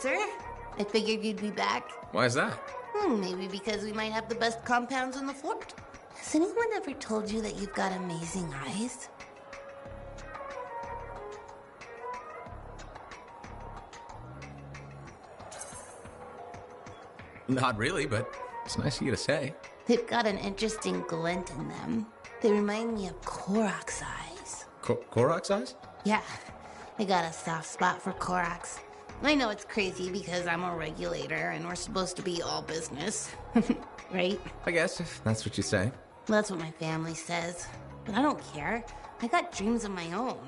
freelancer. I figured you'd be back. Why is that? Maybe because we might have the best compounds in the fort. Has anyone ever told you that you've got amazing eyes? Not really, but it's nice of you to say. They've got an interesting glint in them. They remind me of Korok's eyes. Korok's eyes? Yeah, I got a soft spot for Korok's. I know it's crazy because I'm a regulator and we're supposed to be all business. Right? I guess, if that's what you say. Well, that's what my family says. But I don't care. I got dreams of my own.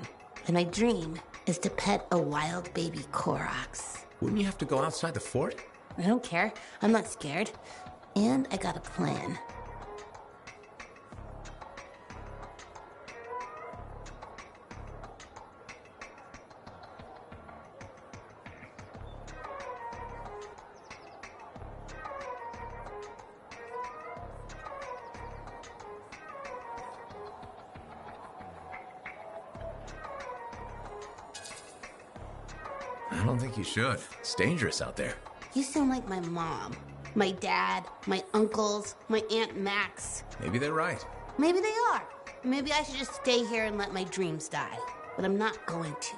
And my dream is to pet a wild baby Korok's. Wouldn't you have to go outside the fort? I don't care. I'm not scared. And I got a plan. I don't think you should. It's dangerous out there. You sound like my mom, my dad, my uncles, my Aunt Max. Maybe they're right. Maybe they are. Maybe I should just stay here and let my dreams die. But I'm not going to.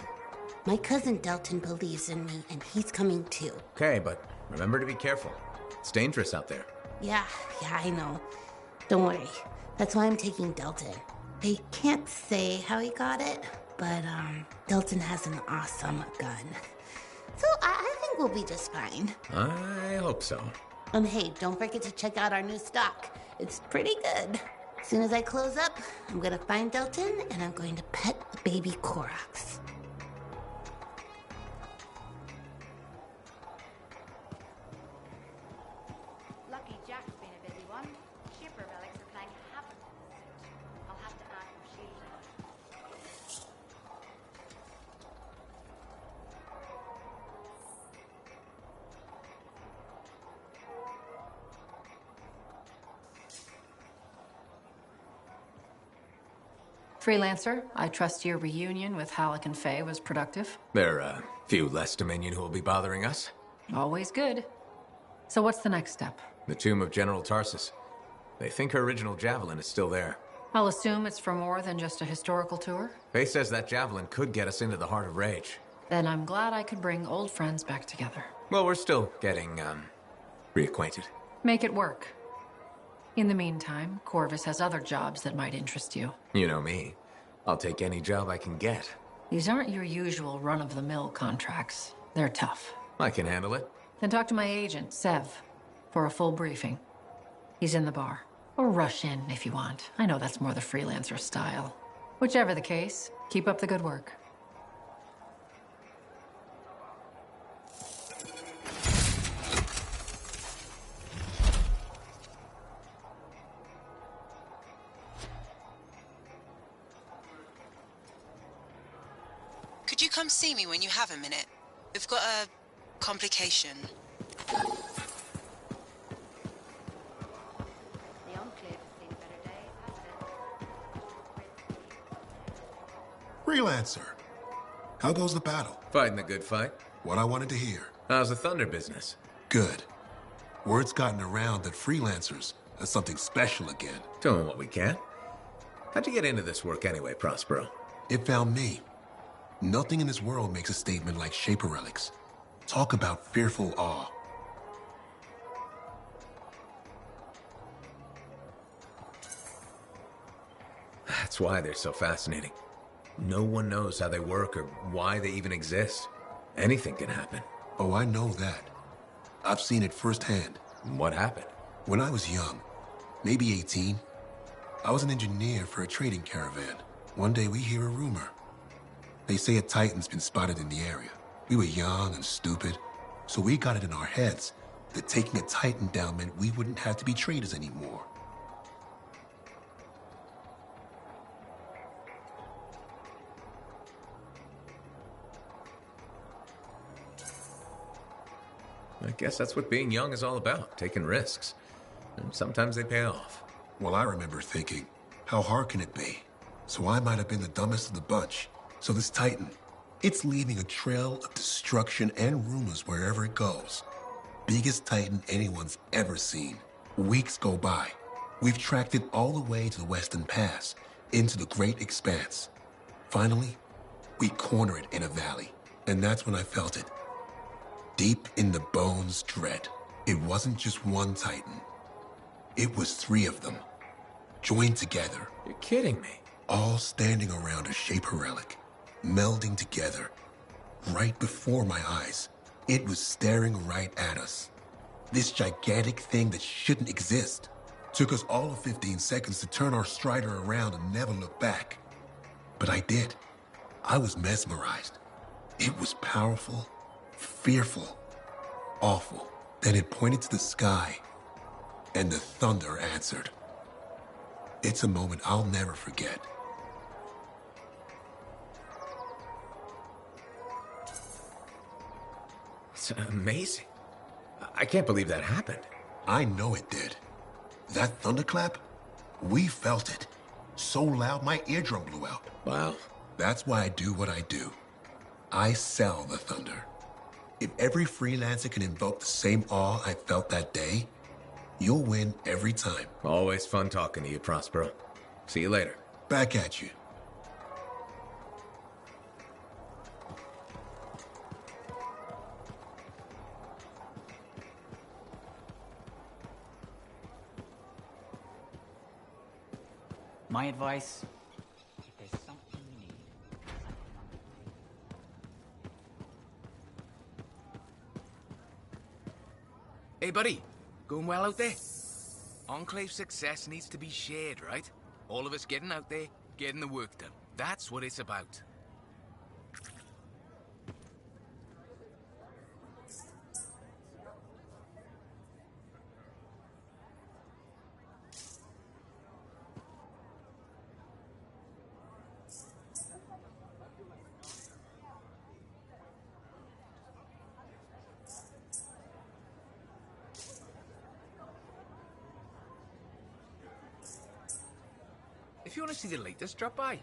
My cousin Delton believes in me, and he's coming too. Okay, but remember to be careful. It's dangerous out there. Yeah, I know. Don't worry. That's why I'm taking Delton. They can't say how he got it, but Delton has an awesome gun. So I think we'll be just fine. I hope so. And hey, don't forget to check out our new stock. It's pretty good. As soon as I close up, I'm gonna find Delton and I'm going to pet the baby Korok's. Lucky Jack's been a busy one. Shipper relics are playing havoc on the suit. I'll have to add more shields on. Freelancer, I trust your reunion with Halleck and Faye was productive. There are a few less Dominion who will be bothering us. Always good. So what's the next step? The tomb of General Tarsus. They think her original javelin is still there. I'll assume it's for more than just a historical tour. Faye says that javelin could get us into the heart of Rage. Then I'm glad I could bring old friends back together. Well, we're still getting, reacquainted. Make it work. In the meantime, Corvus has other jobs that might interest you. You know me. I'll take any job I can get. These aren't your usual run-of-the-mill contracts. They're tough. I can handle it. Then talk to my agent, Sev, for a full briefing. He's in the bar. Or rush in if you want. I know that's more the freelancer style. Whichever the case, keep up the good work. Could you come see me when you have a minute? We've got a complication. The Enclave has seen better days, hasn't it? Freelancer. How goes the battle? Fighting the good fight. What I wanted to hear. How's the Thunder business? Good. Word's gotten around that freelancers are something special again. Doing what we can. How'd you get into this work anyway, Prospero? It found me. Nothing in this world makes a statement like Shaper relics. Talk about fearful awe. That's why they're so fascinating. No one knows how they work or why they even exist. Anything can happen. Oh, I know that. I've seen it firsthand. What happened? When I was young, maybe 18, I was an engineer for a trading caravan. One day we hear a rumor. They say a Titan's been spotted in the area. We were young and stupid, so we got it in our heads that taking a Titan down meant we wouldn't have to be traders anymore. I guess that's what being young is all about, taking risks. And sometimes they pay off. Well, I remember thinking, how hard can it be? So I might have been the dumbest of the bunch. So this Titan, It's leaving a trail of destruction and rumors wherever it goes. Biggest Titan anyone's ever seen. Weeks go by. We've tracked it all the way to the Western Pass, into the Great Expanse. Finally, we corner it in a valley, and that's when I felt it. Deep in the bones dread. It wasn't just one Titan. It was 3 of them, joined together. You're kidding me. All standing around a Shaper relic, melding together. Right before my eyes, it was staring right at us. This gigantic thing that shouldn't exist. Took us all of 15 seconds to turn our Strider around and never look back. But I did. I was mesmerized. It was powerful, fearful, awful. Then it pointed to the sky, and the thunder answered. It's a moment I'll never forget. It's amazing. I can't believe that happened. I know it did. That thunderclap, we felt it. So loud my eardrum blew out. Wow. That's why I do what I do. I sell the thunder. If every freelancer can invoke the same awe I felt that day, you'll win every time. Always fun talking to you, Prospero. See you later. Back at you. My advice, if there's something you need, Hey, buddy. Going well out there? Enclave success needs to be shared, right? All of us getting out there, getting the work done. That's what it's about. If you want to see the latest, drop by.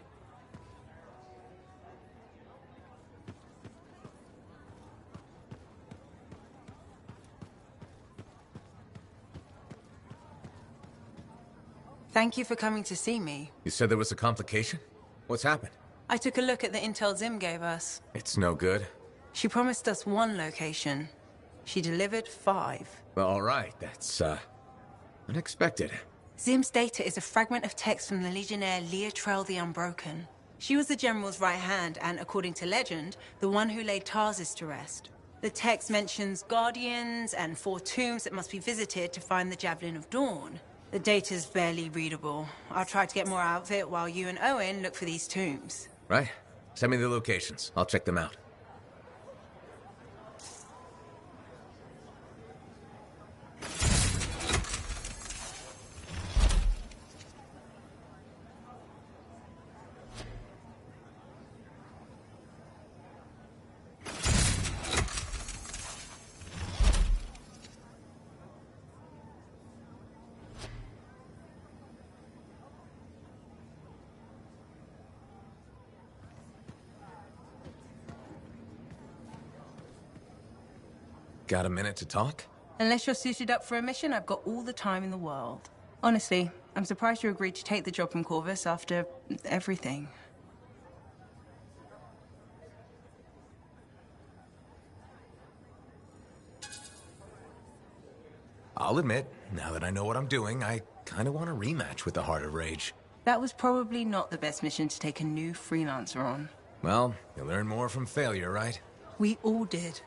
Thank you for coming to see me. You said there was a complication? What's happened? I took a look at the intel Zim gave us. It's no good. She promised us 1 location. She delivered 5. Well, all right. That's, unexpected. Zim's data is a fragment of text from the Legionnaire Leotrel the Unbroken. She was the General's right hand and, according to legend, the one who laid Tarsus to rest. The text mentions guardians and 4 tombs that must be visited to find the Javelin of Dawn. The data's barely readable. I'll try to get more out of it while you and Owen look for these tombs. Right. Send me the locations. I'll check them out. Got a minute to talk? Unless you're suited up for a mission, I've got all the time in the world. Honestly, I'm surprised you agreed to take the job from Corvus after everything. I'll admit, now that I know what I'm doing, I kind of want a rematch with the Heart of Rage. That was probably not the best mission to take a new freelancer on. Well, you learn more from failure, right? We all did.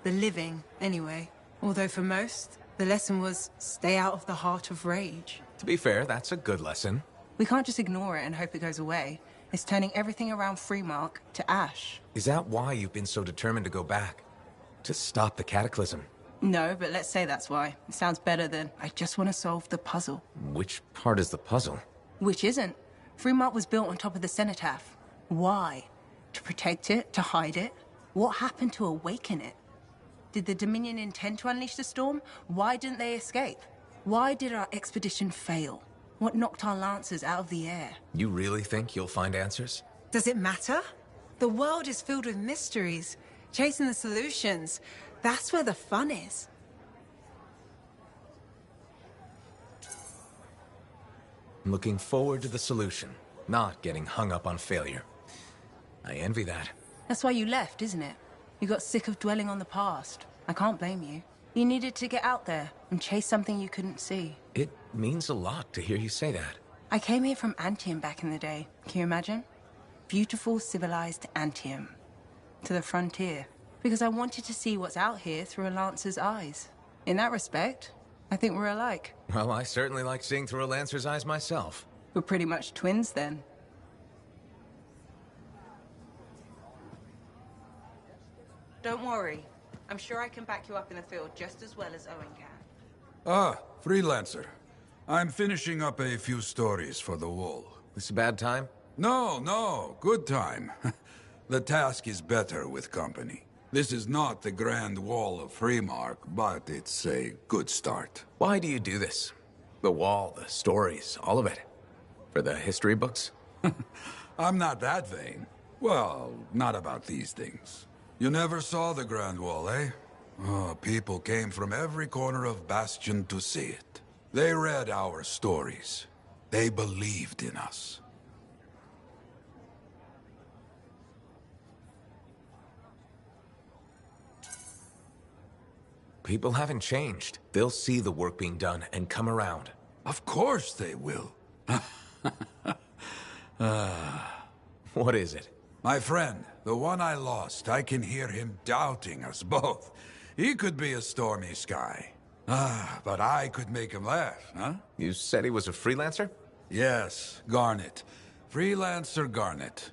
The living, anyway. Although for most, the lesson was stay out of the Heart of Rage. To be fair, that's a good lesson. We can't just ignore it and hope it goes away. It's turning everything around Freemark to ash. Is that why you've been so determined to go back? To stop the cataclysm? No, but let's say that's why. It sounds better than I just want to solve the puzzle. Which part is the puzzle? Which isn't. Freemark was built on top of the cenotaph. Why? To protect it? To hide it? What happened to awaken it? Did the Dominion intend to unleash the storm? Why didn't they escape? Why did our expedition fail? What knocked our lancers out of the air? You really think you'll find answers? Does it matter? The world is filled with mysteries. Chasing the solutions, that's where the fun is. Looking forward to the solution, not getting hung up on failure. I envy that. That's why you left, isn't it? You got sick of dwelling on the past. I can't blame you. You needed to get out there and chase something you couldn't see. It means a lot to hear you say that. I came here from Anthem back in the day. Can you imagine? Beautiful, civilized Anthem. To the frontier. Because I wanted to see what's out here through a Lancer's eyes. In that respect, I think we're alike. Well, I certainly like seeing through a Lancer's eyes myself. We're pretty much twins then. Don't worry. I'm sure I can back you up in the field just as well as Owen can. Ah, freelancer. I'm finishing up a few stories for the wall. This a bad time? No, good time. The task is better with company. This is not the Grand Wall of Freemark, but it's a good start. Why do you do this? The wall, the stories, all of it. For the history books? I'm not that vain. Well, not about these things. You never saw the Grand Wall, eh? Oh, people came from every corner of Bastion to see it. They read our stories. They believed in us. People haven't changed. They'll see the work being done and come around. Of course they will. What is it? My friend, the one I lost, I can hear him doubting us both. He could be a stormy sky. But I could make him laugh, huh? You said he was a freelancer? Yes, Garnet. Freelancer Garnet.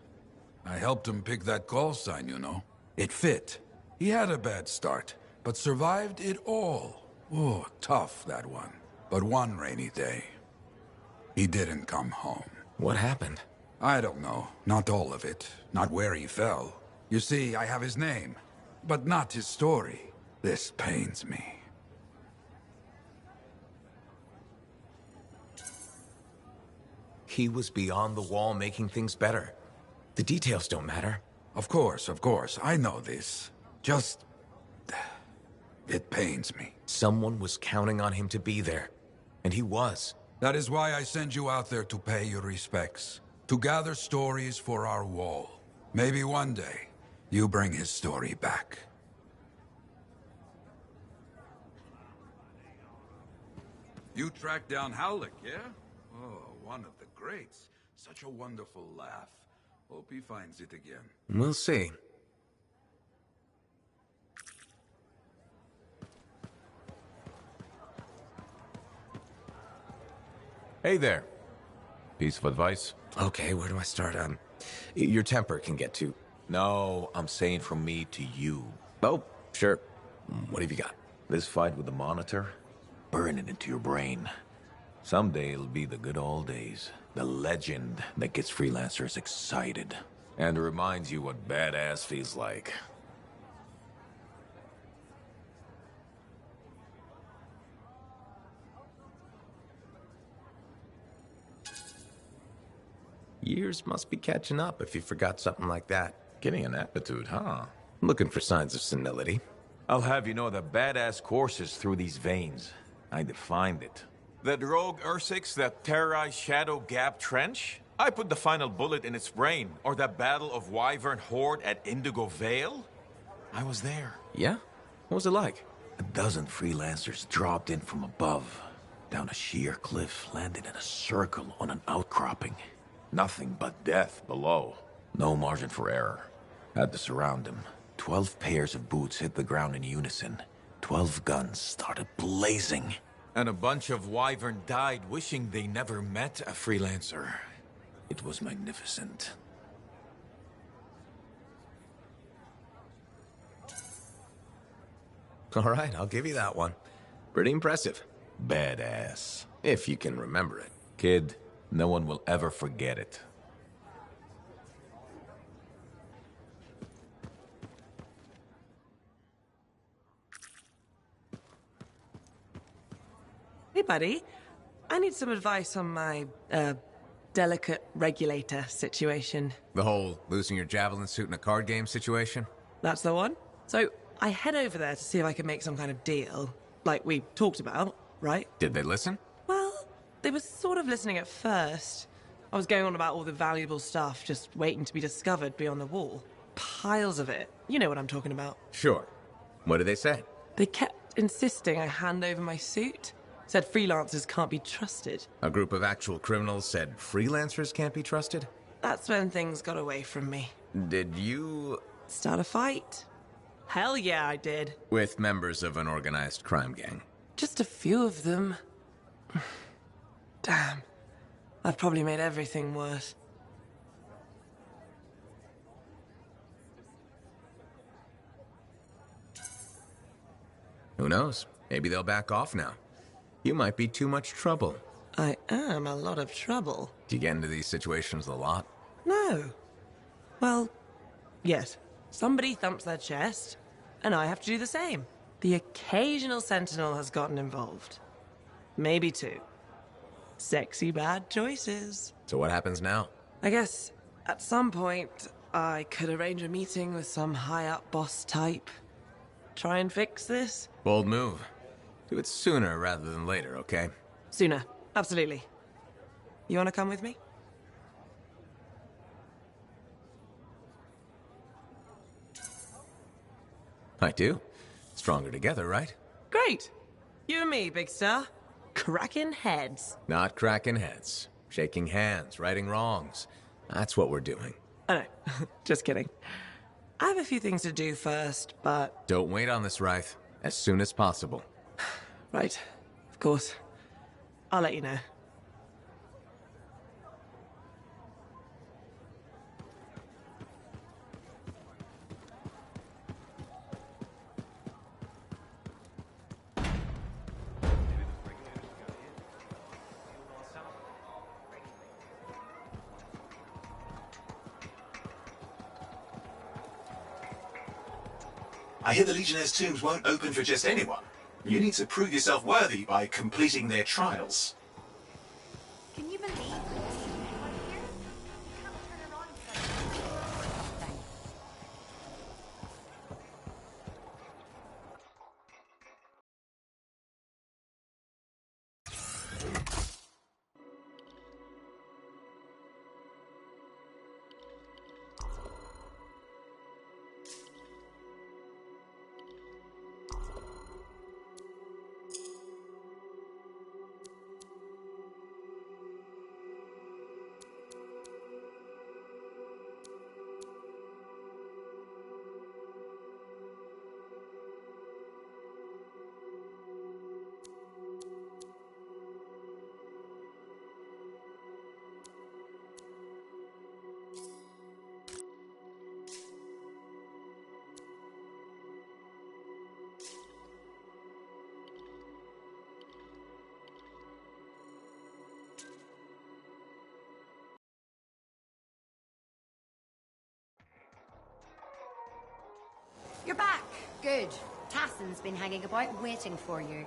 I helped him pick that call sign, you know. It fit. He had a bad start, but survived it all. Oh, tough, that one. But one rainy day, he didn't come home. What happened? I don't know. Not all of it. Not where he fell. You see, I have his name, but not his story. This pains me. He was beyond the wall making things better. The details don't matter. Of course. I know this. Just... it pains me. Someone was counting on him to be there. And he was. That is why I send you out there to pay your respects. To gather stories for our wall. Maybe one day, you bring his story back. You tracked down Howlick, yeah? Oh, one of the greats. Such a wonderful laugh. Hope he finds it again. We'll see. Hey there. Piece of advice? Okay, where do I start? Your temper can get to... No, I'm saying from me to you. Oh, sure. What have you got? This fight with the Monitor, burn it into your brain. Someday it'll be the good old days. The legend that gets freelancers excited. And reminds you what badass feels like. Years must be catching up if you forgot something like that. Getting an aptitude, huh? Looking for signs of senility. I'll have you know that badass courses through these veins. I defined it. That rogue Ursix that terrorized Shadow Gap Trench? I put the final bullet in its brain. Or that battle of Wyvern Horde at Indigo Vale? I was there. Yeah? What was it like? A dozen freelancers dropped in from above. Down a sheer cliff, landed in a circle on an outcropping. Nothing but death below. No margin for error. Had to surround him. 12 pairs of boots hit the ground in unison. 12 guns started blazing. And a bunch of Wyvern died wishing they never met a freelancer. It was magnificent. All right, I'll give you that one. Pretty impressive. Badass. If you can remember it. Kid, no one will ever forget it. Hey, buddy. I need some advice on my, delicate regulator situation. The whole losing your javelin suit in a card game situation? That's the one. So I head over there to see if I can make some kind of deal, like we talked about, right? Did they listen? Well, they were sort of listening at first. I was going on about all the valuable stuff just waiting to be discovered beyond the wall. Piles of it. You know what I'm talking about. Sure. What did they say? They kept insisting I hand over my suit. Said freelancers can't be trusted. A group of actual criminals said freelancers can't be trusted? That's when things got away from me. Did you... Start a fight? Hell yeah, I did. With members of an organized crime gang? Just a few of them. Damn. I've probably made everything worse. Who knows? Maybe they'll back off now. You might be too much trouble. I am a lot of trouble. Do you get into these situations a lot? No. Well, yes. Somebody thumps their chest, and I have to do the same. The occasional sentinel has gotten involved. Maybe two. Sexy bad choices. So what happens now? I guess at some point I could arrange a meeting with some high-up boss type. Try and fix this. Bold move. Do it sooner rather than later, okay? Sooner. Absolutely. You want to come with me? I do. Stronger together, right? Great. You and me, big star. Cracking heads. Not cracking heads. Shaking hands, righting wrongs. That's what we're doing. I know. Just kidding. I have a few things to do first, but... Don't wait on this, Wraith. As soon as possible. Right. Of course. I'll let you know. I hear the Legionnaire's tombs won't open for just anyone. You need to prove yourself worthy by completing their trials. Can you believe this? Anyone here? You can't turn around and say, You're back. Good. Tassin's been hanging about waiting for you.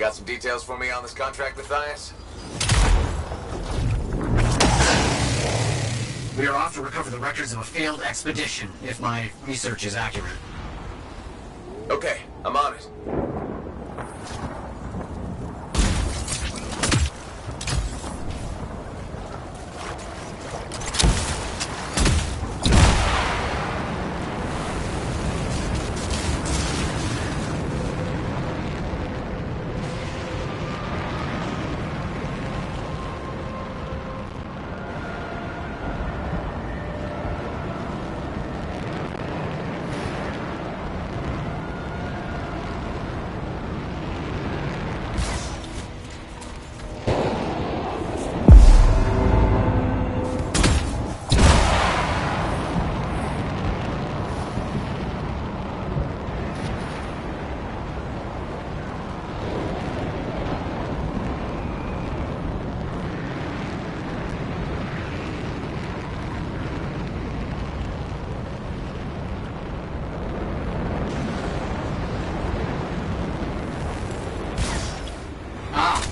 got some details for me on this contract, Matthias? We are off to recover the records of a failed expedition, if my research is accurate. Okay, I'm on it.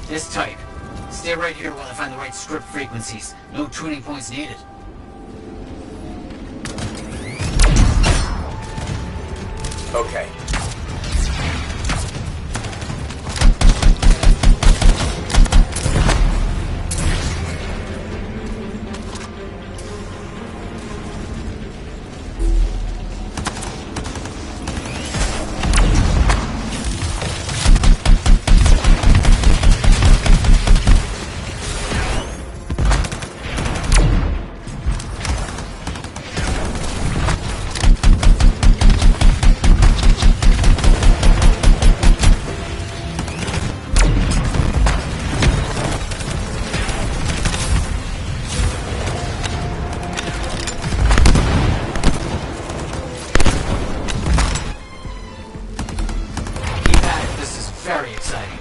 This type. Stay right here while I find the right script frequencies. No tuning points needed. Okay. Very exciting.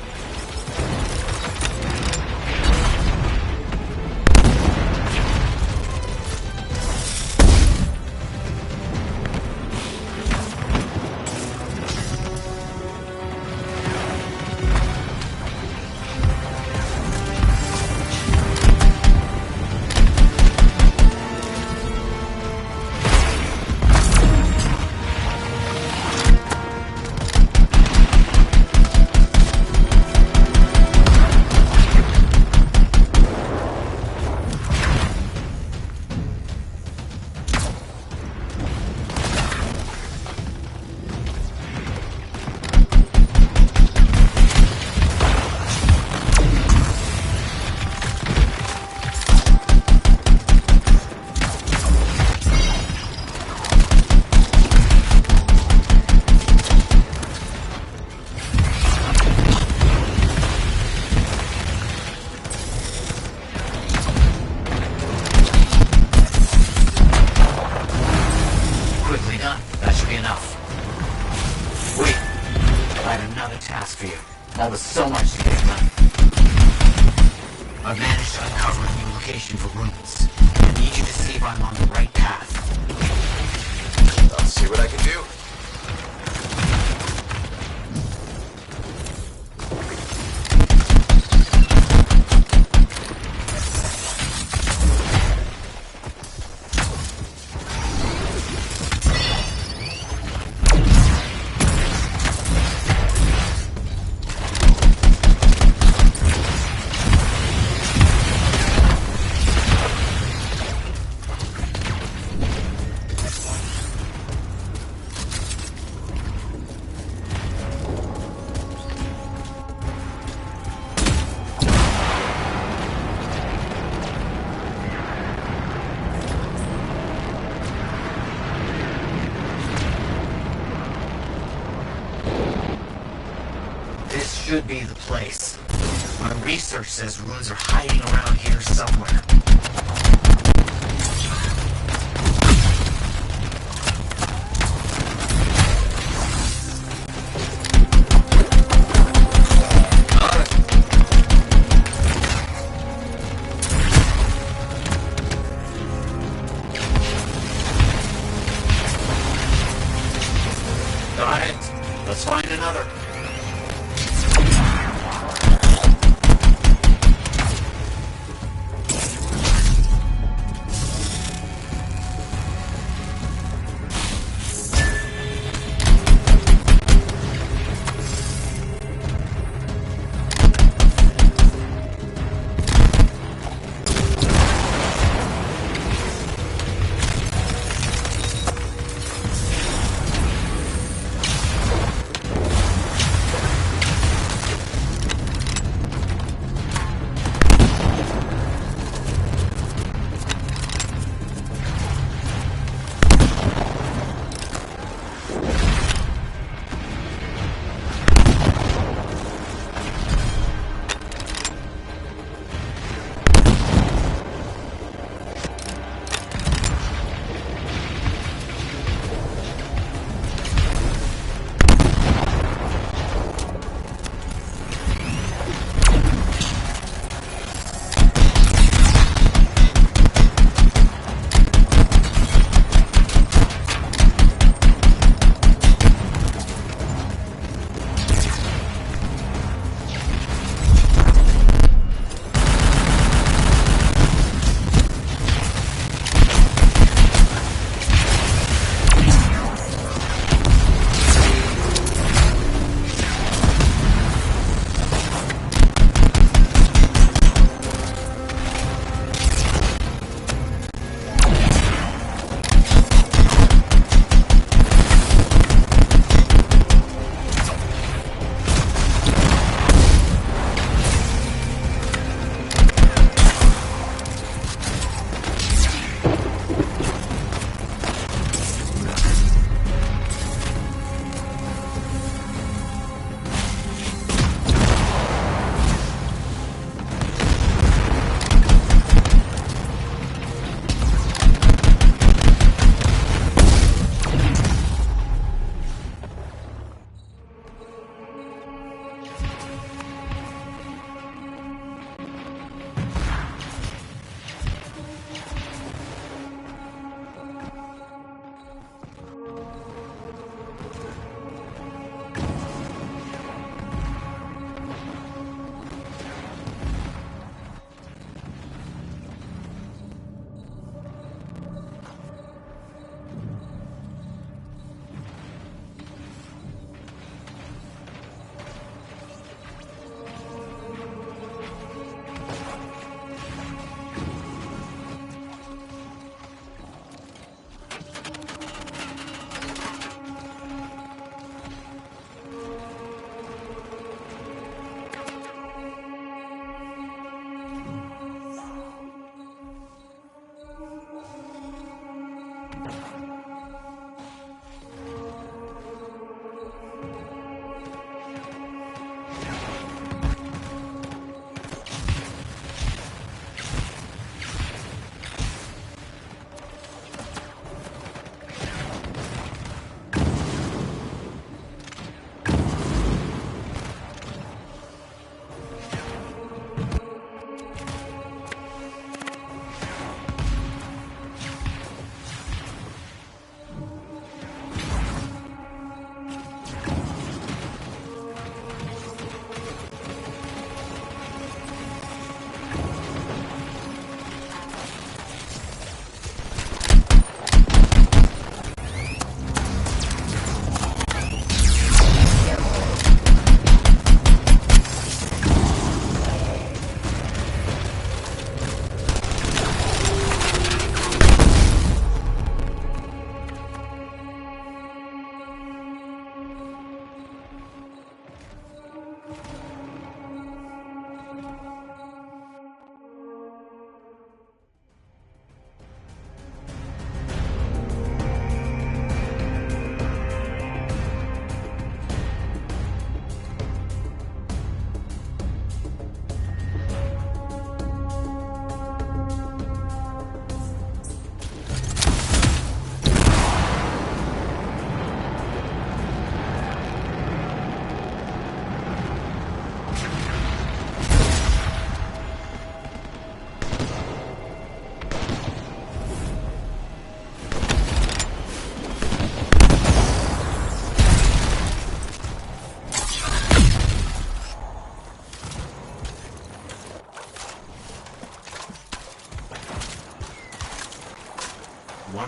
Task for you. That was so much to get it done. I've managed to uncover a new location for runes. I need you to see if I'm on the right path. I'll see what I can do. Should be the place. My research says runes are hiding around here somewhere. Got it. Let's find another.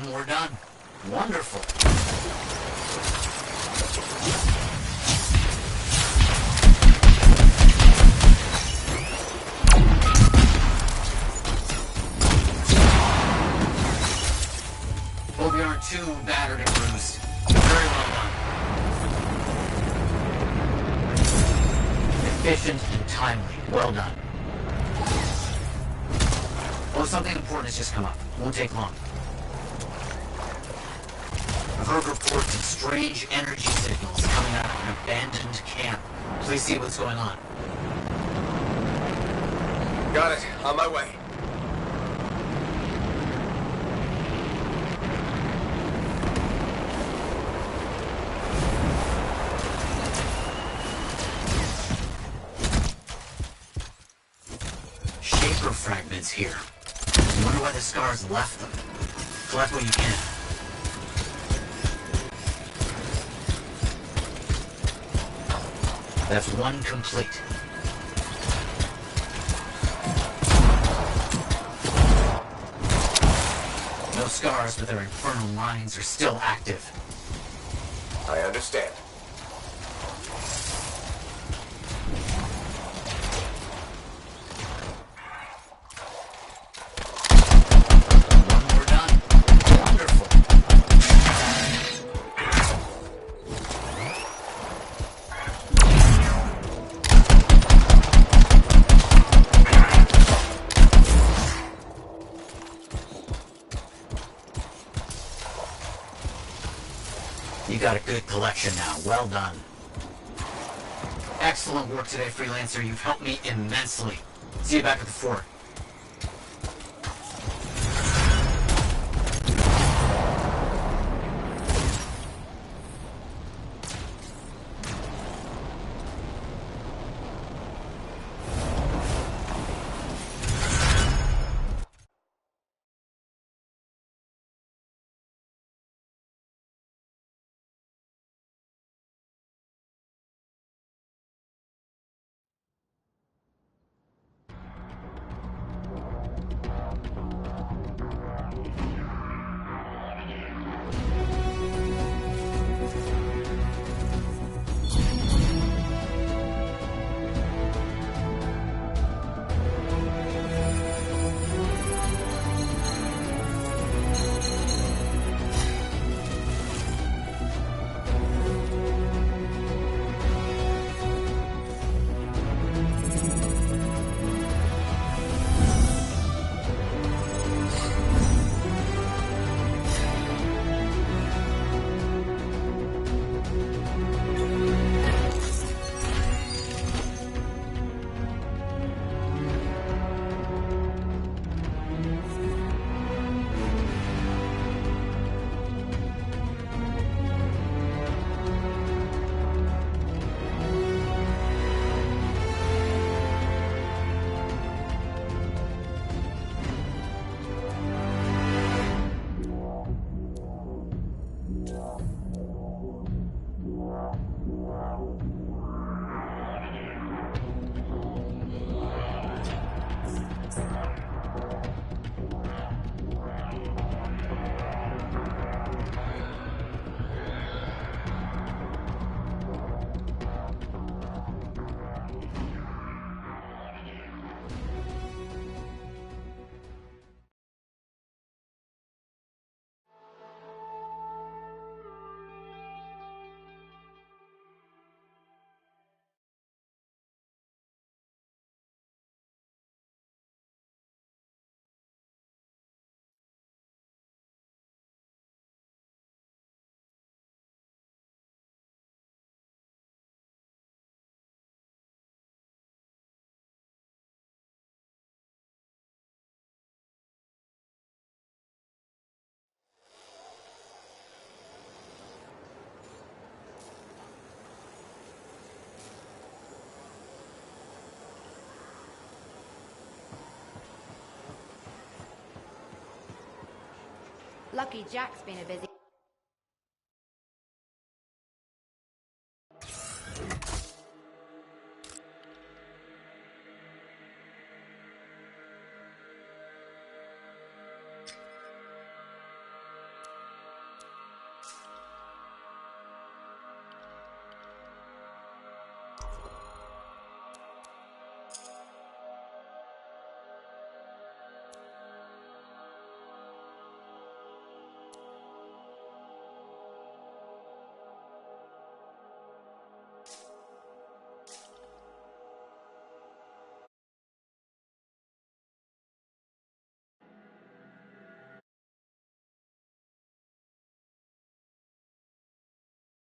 One more done. Wonderful. Hope you aren't too battered and bruised. Very well done. Efficient and timely. Well done. Well, something important has just come up. Won't take long. I've heard reports of strange energy signals coming out of an abandoned camp. Please see what's going on. Got it. On my way. Shaper fragments here. I wonder why the scars left them. Collect what you can. That's one complete. No scars, but their infernal lines are still active. I understand. One more done. Wonderful. You got a good collection now. Well done. Excellent work today, Freelancer. You've helped me immensely. See you back at the fort. Lucky Jack's been a busy.